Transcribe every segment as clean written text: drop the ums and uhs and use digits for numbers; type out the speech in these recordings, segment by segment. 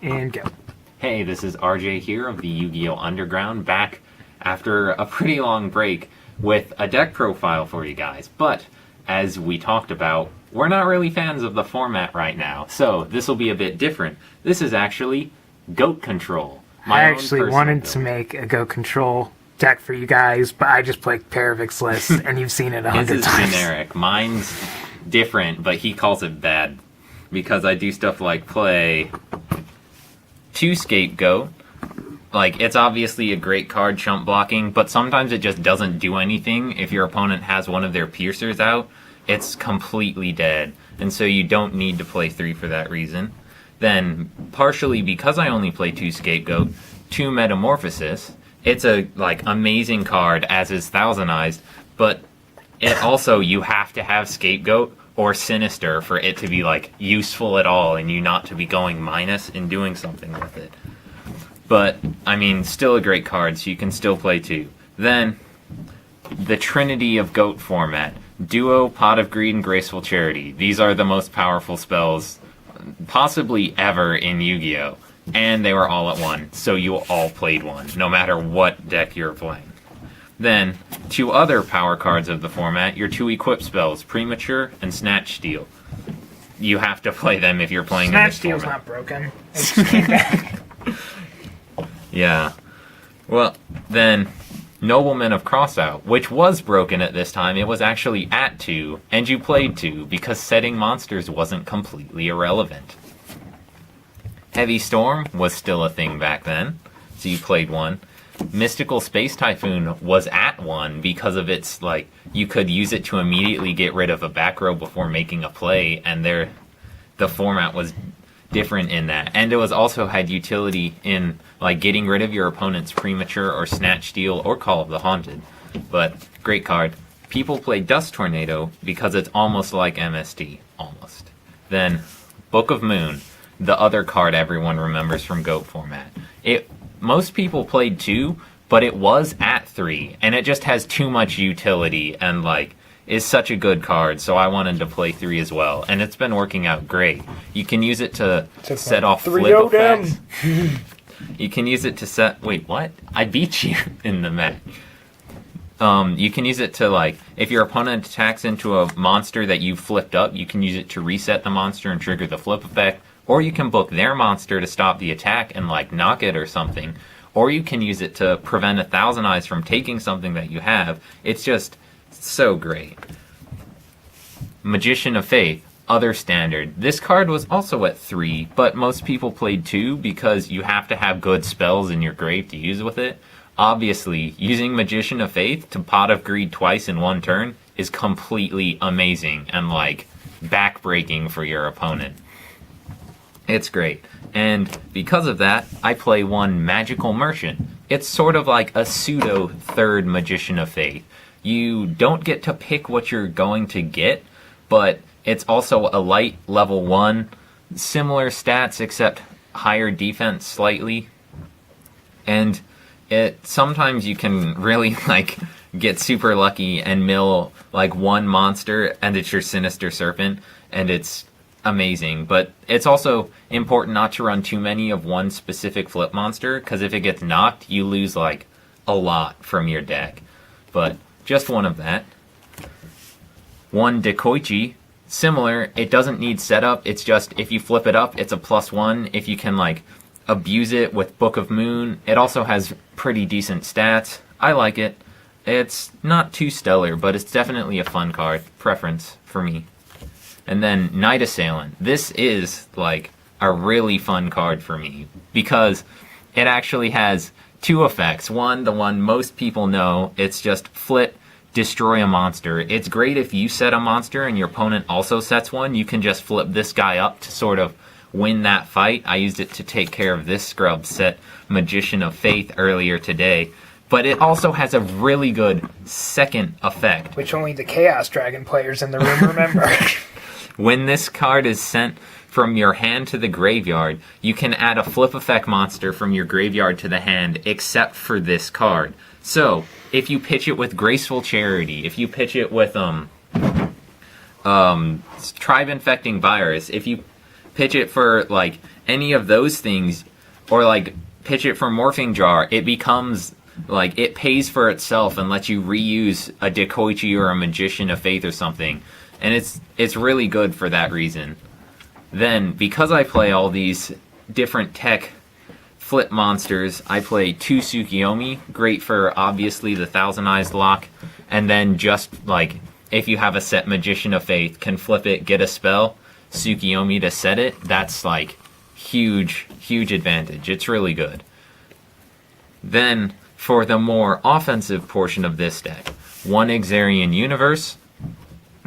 And go. Hey, this is RJ here of the Yu-Gi-Oh! Underground, back after a pretty long break with a deck profile for you guys. But, as we talked about, we're not really fans of the format right now, so this will be a bit different. This is actually Goat Control. I actually wanted to make a Goat Control deck for you guys, but I just played Paravix list, and you've seen it 100 times. This is generic. Mine's different, but he calls it bad, because I do stuff like play 2 Scapegoat. Like, it's obviously a great card, chump blocking, but sometimes it just doesn't do anything. If your opponent has one of their piercers out, it's completely dead, and so you don't need to play 3 for that reason. Then, partially because I only play 2 Scapegoat, 2 Metamorphosis. It's a, amazing card, as is Thousandized, but it also, you have to have Scapegoat or Sinister for it to be, useful at all, and you not to be going minus and doing something with it. But, I mean, still a great card, so you can still play 2. Then, the Trinity of Goat format. Duo, Pot of Greed, and Graceful Charity. These are the most powerful spells, possibly ever, in Yu-Gi-Oh! And they were all at 1, so you all played 1, no matter what deck you're playing. Then, 2 other power cards of the format, your 2 equip spells, Premature and Snatch Steal. You have to play them if you're playing in this format. Snatch Steal's not broken. It just came back. Yeah. Well, then, Nobleman of Crossout, which was broken at this time. It was actually at 2, and you played 2, because setting monsters wasn't completely irrelevant. Heavy Storm was still a thing back then, so you played 1. Mystical Space Typhoon was at 1 because of its, you could use it to immediately get rid of a back row before making a play, and the format was different in that. And it was also had utility in, getting rid of your opponent's Premature or Snatch Steal or Call of the Haunted. But, great card. People play Dust Tornado because it's almost like MST. Almost. Then, Book of Moon. The other card everyone remembers from GOAT format. Most people played 2, but it was at 3, and it just has too much utility, and, is such a good card, so I wanted to play 3 as well, and it's been working out great. You can use it to set off flip effects. You can use it to set... Wait, what? I beat you in the match. You can use it to, if your opponent attacks into a monster that you flipped up, you can use it to reset the monster and trigger the flip effect. Or you can book their monster to stop the attack and, knock it or something. Or you can use it to prevent a Thousandized from taking something that you have. It's just so great. Magician of Faith, other standard. This card was also at 3, but most people played 2 because you have to have good spells in your grave to use with it. Obviously, using Magician of Faith to Pot of Greed twice in 1 turn is completely amazing and, backbreaking for your opponent. It's great. And because of that, I play 1 Magical Merchant. It's sort of like a pseudo third Magician of Faith. You don't get to pick what you're going to get, but it's also a light level 1, similar stats except higher defense slightly. And sometimes you can really get super lucky and mill 1 monster and it's your Sinister Serpent, and it's amazing. But it's also important not to run too many of one specific flip monster, because if it gets knocked, you lose a lot from your deck. But just 1 of that. 1 Dekoichi, similar. It doesn't need setup. It's just if you flip it up, it's a +1. If you can abuse it with Book of Moon, it also has pretty decent stats. I like it. It's not too stellar, but it's definitely a fun card. Preference for me. And then Night Assailant. This is, a really fun card for me, because it actually has 2 effects. 1, the one most people know, it's just flip, destroy a monster. It's great if you set a monster and your opponent also sets one. You can just flip this guy up to sort of win that fight. I used it to take care of this scrub set, Magician of Faith, earlier today. But it also has a really good second effect, which only the Chaos Dragon players in the room remember. When this card is sent from your hand to the graveyard, you can add a flip effect monster from your graveyard to the hand, except for this card. So, if you pitch it with Graceful Charity, if you pitch it with Tribe Infecting Virus, if you pitch it for, any of those things, or like pitch it from Morphing Jar, it becomes like it pays for itself and lets you reuse a Dekoichi or a Magician of Faith or something. And it's really good for that reason. Then, because I play all these different tech flip monsters, I play 2 Tsukiyomi, great for obviously the Thousand Eyes lock, and then just like if you have a set Magician of Faith, can flip it, get a spell, Tsukiyomi to set it, that's like huge advantage. It's really good. Then, for the more offensive portion of this deck, 1 Exarian Universe,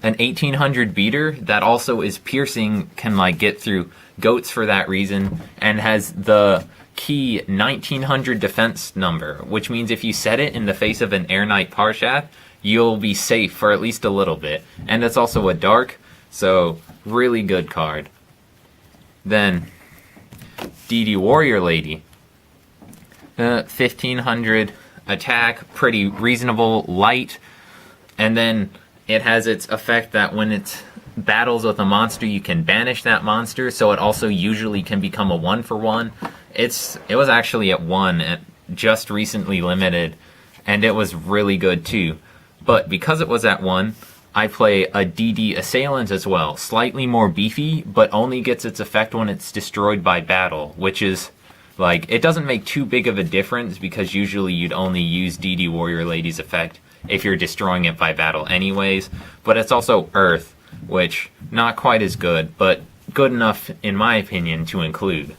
an 1800 beater that also is piercing, can like get through goats for that reason, and has the key 1900 defense number, which means if you set it in the face of an Air Knight Parshath, you'll be safe for at least a little bit. And it's also a dark, so really good card. Then, DD Warrior Lady. 1500 attack, pretty reasonable, light, and then it has its effect that when it battles with a monster, you can banish that monster, so it also usually can become a 1-for-1. It was actually at 1, just recently limited, and it was really good too. But because it was at 1, I play a DD Assailant as well, slightly more beefy, but only gets its effect when it's destroyed by battle, which is like, it doesn't make too big of a difference because usually you'd only use DD Warrior Lady's effect if you're destroying it by battle anyways, but it's also Earth, which not quite as good, but good enough in my opinion to include.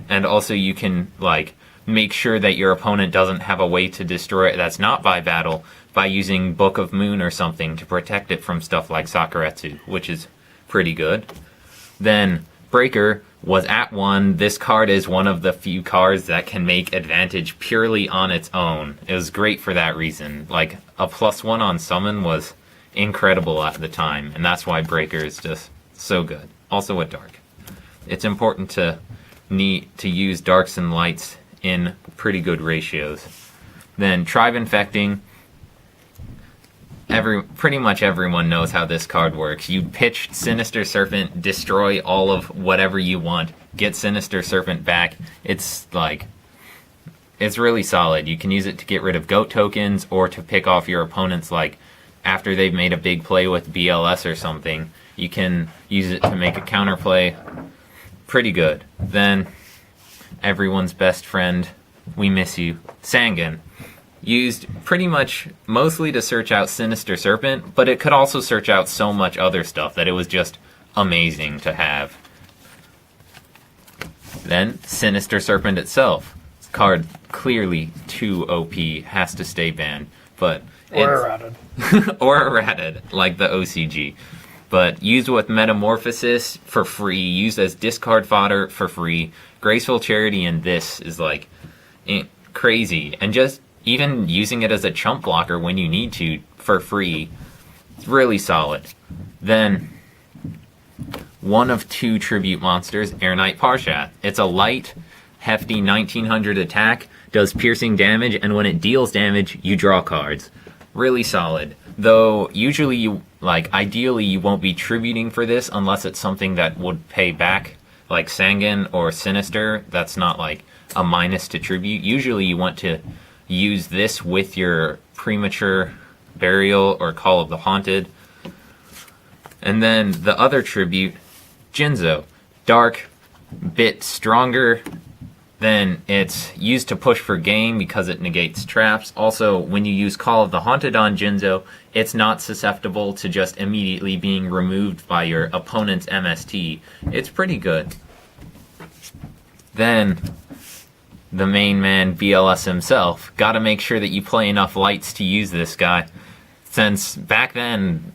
And also you can like make sure that your opponent doesn't have a way to destroy it that's not by battle by using Book of Moon or something to protect it from stuff like Sakuretsu, which is pretty good. Then Breaker was at 1. This card is one of the few cards that can make advantage purely on its own. It was great for that reason. Like, a +1 on summon was incredible at the time, and that's why Breaker is just so good. Also with Dark. It's important to use Darks and Lights in pretty good ratios. Then Tribe Infecting. Pretty much everyone knows how this card works. You pitch Sinister Serpent, destroy all of whatever you want, get Sinister Serpent back. It's really solid. You can use it to get rid of goat tokens or to pick off your opponents, like after they've made a big play with BLS or something. You can use it to make a counterplay. Pretty good. Then everyone's best friend, we miss you, Sangan. Used pretty much mostly to search out Sinister Serpent, but it could also search out so much other stuff that it was just amazing to have. Then, Sinister Serpent itself. This card clearly too OP, has to stay banned, but Or errated. or errated, like the OCG. But used with Metamorphosis for free, used as discard fodder for free. Graceful Charity and this is like crazy, and just even using it as a chump blocker when you need to for free, it's really solid. Then, one of 2 tribute monsters, Air Knight Parshath. It's a light, hefty 1900 attack, does piercing damage, and when it deals damage, you draw cards. Really solid. Though, usually ideally you won't be tributing for this unless it's something that would pay back, like Sangan or Sinister. That's not like a minus to tribute. Usually you want to use this with your Premature Burial or Call of the Haunted. And then the other tribute, Jinzo. Dark, bit stronger, then it's used to push for game because it negates traps. Also, when you use Call of the Haunted on Jinzo, it's not susceptible to just immediately being removed by your opponent's MST. It's pretty good. Then, the main man, BLS himself. Gotta make sure that you play enough lights to use this guy. Since back then,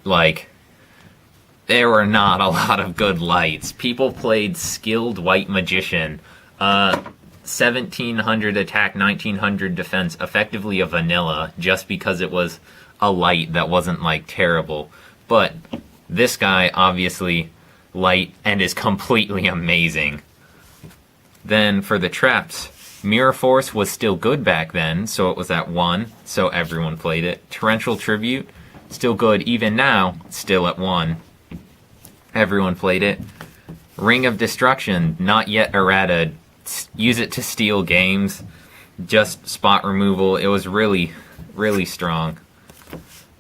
there were not a lot of good lights. People played Skilled White Magician. 1700 attack, 1900 defense, effectively a vanilla, just because it was a light that wasn't, terrible. But this guy, obviously, light, and is completely amazing. Then, for the traps, Mirror Force was still good back then, so it was at 1, so everyone played it. Torrential Tribute, still good even now, still at 1. Everyone played it. Ring of Destruction, not yet errata. Use it to steal games. Just spot removal. It was really, really strong.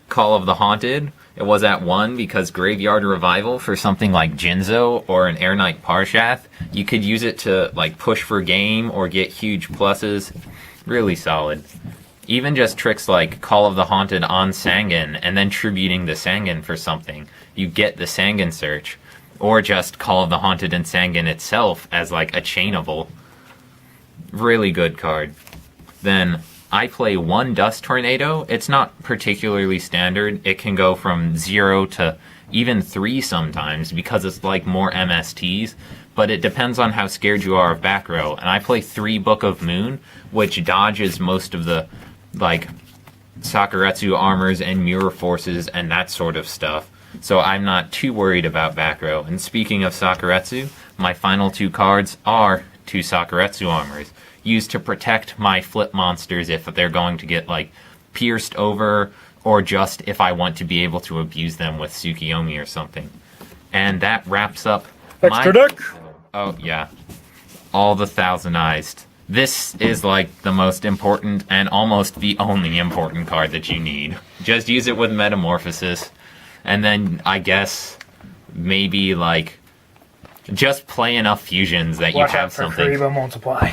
Call of the Haunted. It was at 1 because Graveyard Revival for something like Jinzo or an Air Knight Parshath, you could use it to like push for game or get huge pluses. Really solid. Even just tricks like Call of the Haunted on Sangan and then tributing the Sangan for something. You get the Sangan search. Or just Call of the Haunted and Sangan itself as like a chainable. Really good card. Then I play 1 Dust Tornado. It's not particularly standard. It can go from 0 to even 3 sometimes because it's like more MSTs. But it depends on how scared you are of back row. And I play 3 Book of Moon, which dodges most of the like Sakuretsu armors and mirror forces and that sort of stuff. So I'm not too worried about back row. And speaking of Sakuretsu, my final 2 cards are 2 Sakuretsu armors, used to protect my flip monsters if they're going to get like pierced over, or just if I want to be able to abuse them with Tsukiyomi or something. And that wraps up Extra deck! Oh yeah, all the thousandized. This is like the most important and almost the only important card that you need. Just use it with Metamorphosis, and then I guess maybe like just play enough fusions that Watch you have out for something. Kariba Multiply.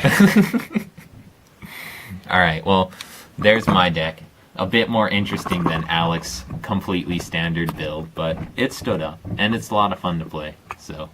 Alright, well, there's my deck. A bit more interesting than Alex's completely standard build, but it stood up, and it's a lot of fun to play, so